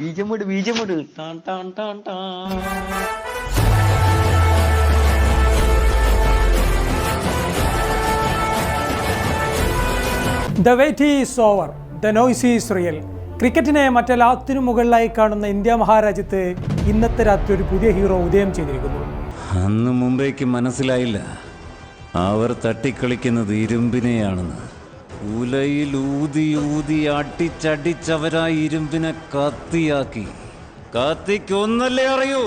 ബീജമിട് ടാൻ ടാൻ ടാൻ ടാൻ. The wait is over. The noise is real. ക്രിക്കറ്റിനെ മറ്റെല്ലാത്തിനും മുകളിലായി കാണുന്ന ഇന്ത്യ മഹാരാജ്യത്ത് ഇന്നത്തെ രാത്രി ഒരു പുതിയ ഹീറോ ഉദയം ചെയ്തിരിക്കുന്നു. അന്ന് മുംബൈക്ക് മനസ്സിലായില്ല അവർ തട്ടിക്കളിക്കുന്നത് ഇരുമ്പിനെയാണെന്ന്. ഉലയിൽ ഊതി ഊതി അടിച്ചടിച്ചവരാ ഇരുമ്പിനെ കത്തിയാക്കി. കത്തിക്കൊന്നല്ലേ അറിയൂ.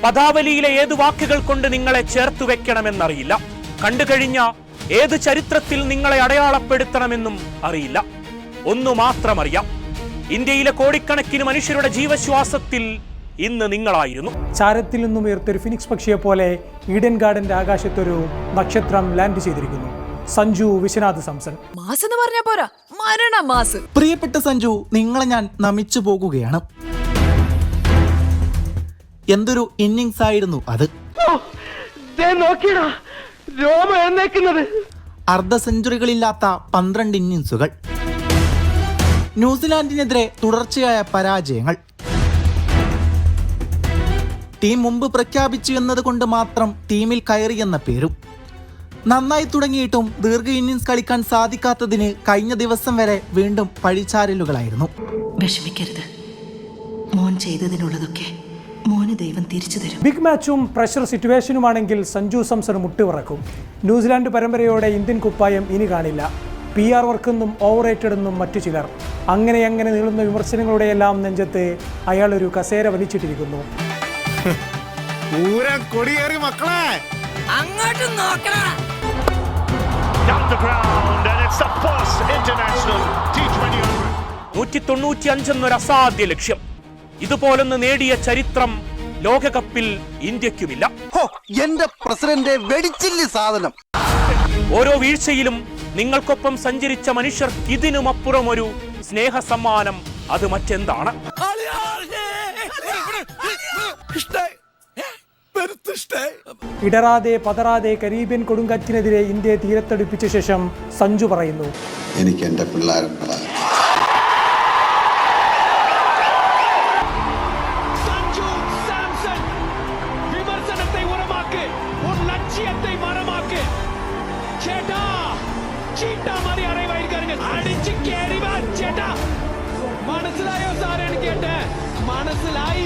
പദാവലിയിലെ ഏത് വാക്കുകൾ കൊണ്ട് നിങ്ങളെ ചേർത്തു വെക്കണമെന്നറിയില്ല. കണ്ടുകഴിഞ്ഞ ഏത് ചരിത്രത്തിൽ നിങ്ങളെ അടയാളപ്പെടുത്തണമെന്നും അറിയില്ല. ഒന്നു മാത്രം അറിയാം, ഇന്ത്യയിലെ കോടിക്കണക്കിന് മനുഷ്യരുടെ ജീവശ്വാസത്തിൽ ഇന്ന് നിങ്ങളായിരുന്നു. ചാരത്തിൽ നിന്നും ഉയർത്തൊരു ഫിനിക്സ് പക്ഷിയെ പോലെ ഈഡൻ ഗാർഡന്റെ ആകാശത്തൊരു നക്ഷത്രം ലാൻഡ് ചെയ്തിരിക്കുന്നു. സഞ്ജു വിശ്വനാഥ് സാംസൺ. പ്രിയപ്പെട്ട സഞ്ജു, നിങ്ങളെ ഞാൻ നമിച്ചു പോകുകയാണ്. എന്തൊരു ഇന്നിങ്സ് ആയിരുന്നു അത്. അർദ്ധ സെഞ്ചുറികളില്ലാത്ത 12 ഇന്നിങ്സുകൾ, ന്യൂസിലാൻഡിനെതിരെ തുടർച്ചയായ പരാജയങ്ങൾ. ടീം മുമ്പ് പ്രഖ്യാപിച്ചു എന്നതുകൊണ്ട് മാത്രം ടീമിൽ കയറിയെന്ന പേരും. നന്നായി തുടങ്ങിയിട്ടും ദീർഘ ഇന്നിങ്സ് കളിക്കാൻ സാധിക്കാത്തതിന് കഴിഞ്ഞ ദിവസം വരെ വീണ്ടും പഴിചാരലുകളായിരുന്നു. വിഷമിക്കരുത്, മോൻ ചെയ്തതിനുള്ളതൊക്കെ മോന് ദൈവം തിരിച്ചു തരും. ബിഗ് മാച്ചും പ്രഷർ സിറ്റുവേഷനുമാണെങ്കിൽ സഞ്ജു സാംസൺ മുട്ടിവിറക്കും. ന്യൂസിലാൻഡ് പരമ്പരയോടെ ഇന്ത്യൻ കുപ്പായം ഇനി കാണില്ല. PR വർക്കെന്നും ഓവർ റേറ്റഡ് എന്നും മറ്റു ചിലർ. അങ്ങനെ നീളുന്ന വിമർശനങ്ങളുടെയെല്ലാം നെഞ്ചത്ത് അയാൾ ഒരു കസേര വലിച്ചിട്ടിരിക്കുന്നു. അങ്ങോട്ട് നോക്കണം. 195 എന്നൊരു അസാധ്യ ലക്ഷ്യം. ഇതുപോലൊന്ന് നേടിയ ചരിത്രം ലോകകപ്പിൽ ഇന്ത്യക്കുമില്ല. എന്റെ പ്രസിഡന്റ് വെടിച്ചില്ല സാധനം. ഓരോ വീഴ്ചയിലും നിങ്ങൾക്കൊപ്പം സഞ്ചരിച്ച മനുഷ്യർക്ക് ഇതിനുമപ്പുറം ഒരു സ്നേഹ സമ്മാനം അത് മറ്റെന്താണ്? ഇടറാതെ പതറാതെ കരീബിയൻ കൊടുങ്കാറ്റിനെതിരെ ഇന്ത്യയെ തീരത്തടുപ്പിച്ച ശേഷം സഞ്ജു പറയുന്നു, എനിക്ക് എന്റെ പിള്ളേരുണ്ട്. മനസ്സിലായോ സാറേ? എനിക്ക് മനസ്സിലായി.